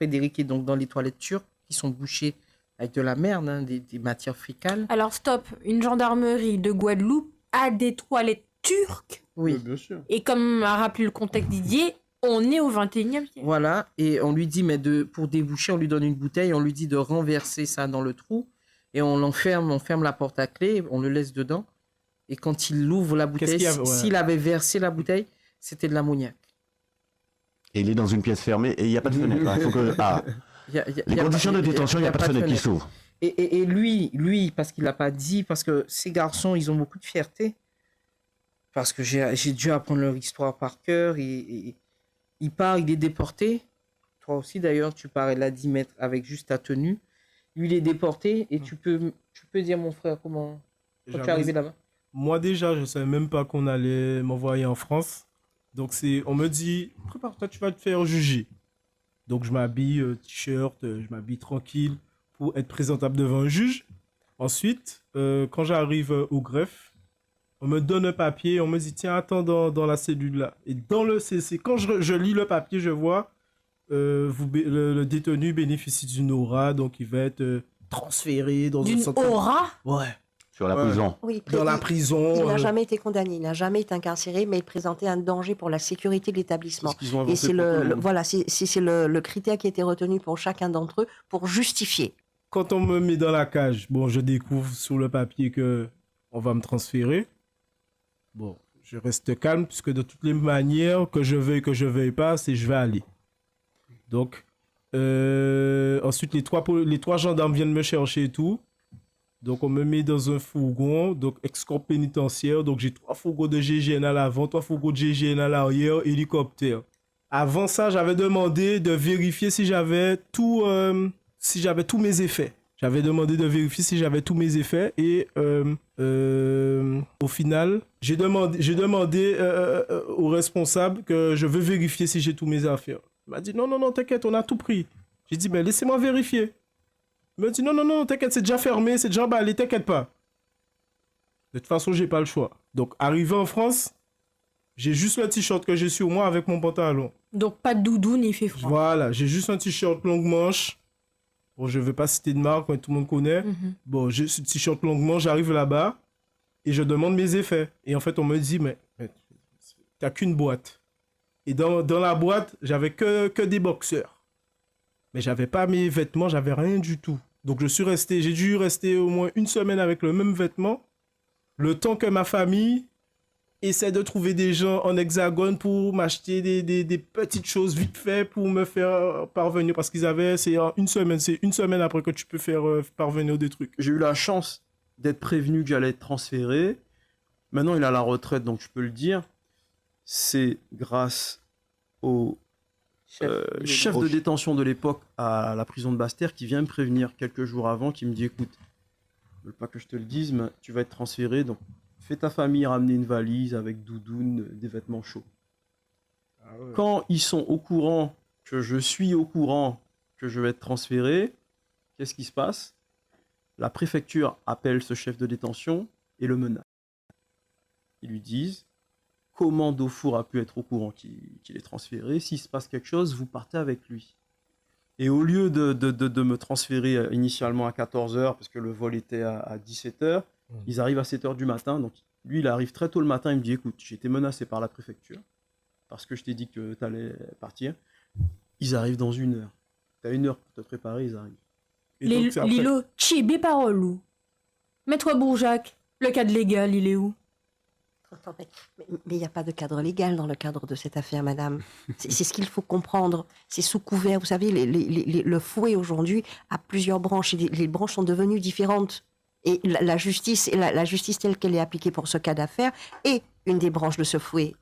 Frédéric est donc dans les toilettes turques qui sont bouchées avec de la merde, hein, des matières fécales. Alors stop, une gendarmerie de Guadeloupe a des toilettes turques. Oui. Bien sûr. Et comme a rappelé le contexte Didier, on est au 21e siècle. Voilà, et on lui dit, mais pour déboucher, on lui donne une bouteille, on lui dit de renverser ça dans le trou, et on ferme la porte à clé, on le laisse dedans, et quand il ouvre la bouteille, s'il avait versé la bouteille, c'était de l'ammoniac. Et il est dans une pièce fermée et il n'y a pas de fenêtre. Il faut que... Les conditions de détention, il n'y a pas de fenêtre qui s'ouvre. Et lui, parce qu'il l'a pas dit, parce que ces garçons, ils ont beaucoup de fierté, parce que j'ai dû apprendre leur histoire par cœur, et il part, il est déporté. Toi aussi, d'ailleurs, tu pars, elle a 10 mètres avec juste ta tenue. Lui, il est déporté, et tu peux dire, mon frère, comment tu es arrivé là-bas? Moi, déjà, je ne savais même pas qu'on allait m'envoyer en France. Donc, on me dit, prépare-toi, tu vas te faire juger. Donc, je m'habille, t-shirt, je m'habille tranquille pour être présentable devant un juge. Ensuite, quand j'arrive au greffe, on me donne un papier, on me dit, tiens, attends dans la cellule là. Et c'est quand je lis le papier, je vois, le détenu bénéficie d'une aura, donc il va être transféré dans une D'une aura? Ouais. Sur la prison. Oui, Dans la prison. Il n'a jamais été condamné, il n'a jamais été incarcéré, mais il présentait un danger pour la sécurité de l'établissement. Et c'est le critère qui a été retenu pour chacun d'entre eux pour justifier. Quand on me met dans la cage, bon, je découvre sur le papier que on va me transférer. Bon, je reste calme puisque de toutes les manières, que je veuille pas, je vais aller. Donc, ensuite les trois gendarmes viennent me chercher et tout. Donc, on me met dans un fourgon, donc ex-corps pénitentiaire. Donc, j'ai 3 fourgons de GIGN à l'avant, 3 fourgons de GIGN à l'arrière, hélicoptère. Avant ça, j'avais demandé de vérifier si j'avais tous mes effets. J'avais demandé de vérifier si j'avais tous mes effets. Et au final, j'ai demandé au responsable que je veux vérifier si j'ai tous mes affaires. Il m'a dit non, t'inquiète, on a tout pris. J'ai dit, mais laissez-moi vérifier. Il m'a dit non, t'inquiète, c'est déjà fermé, c'est déjà emballé, t'inquiète pas. De toute façon, j'ai pas le choix. Donc, arrivé en France, j'ai juste le t-shirt que j'ai sur moi avec mon pantalon. Donc, pas de doudou ni fait froid. Voilà, j'ai juste un t-shirt longue manche. Bon, je vais pas citer de marque, mais tout le monde connaît. Bon, j'ai ce t-shirt longue manche, j'arrive là-bas et je demande mes effets. Et en fait, on me dit, mais t'as qu'une boîte. Et dans la boîte, j'avais que des boxeurs. Mais j'avais pas mes vêtements, j'avais rien du tout. Donc j'ai dû rester au moins 1 semaine avec le même vêtement, le temps que ma famille essaie de trouver des gens en hexagone pour m'acheter des petites choses vite fait pour me faire parvenir. Parce c'est 1 semaine, c'est 1 semaine après que tu peux faire parvenir des trucs. J'ai eu la chance d'être prévenu que j'allais être transféré. Maintenant, il est à la retraite, donc je peux le dire. C'est grâce au chef de détention de l'époque à la prison de Basse-Terre qui vient me prévenir quelques jours avant, qui me dit, écoute, je veux pas que je te le dise, mais tu vas être transféré, donc fais ta famille ramener une valise avec doudoune, des vêtements chauds. Ah ouais. Quand ils sont au courant, que je suis au courant que je vais être transféré, qu'est-ce qui se passe? La préfecture appelle ce chef de détention et le menace. Ils lui disent, comment Daufour a pu être au courant qu'il est transféré? S'il se passe quelque chose, vous partez avec lui. Et au lieu de me transférer initialement à 14h, parce que le vol était à 17h, ils arrivent à 7h du matin. Donc lui, il arrive très tôt le matin, il me dit, écoute, j'ai été menacé par la préfecture, parce que je t'ai dit que tu allais partir. Ils arrivent dans 1 heure. Tu as 1 heure pour te préparer, ils arrivent. Lilo, chibé parole ou? Maître Bourjac, le cadre légal, il est où? Mais il n'y a pas de cadre légal dans le cadre de cette affaire, madame. C'est ce qu'il faut comprendre. C'est sous couvert. Vous savez, le fouet aujourd'hui a plusieurs branches. Et les branches sont devenues différentes. Et la justice telle qu'elle est appliquée pour ce cas d'affaires est une des branches de ce fouet.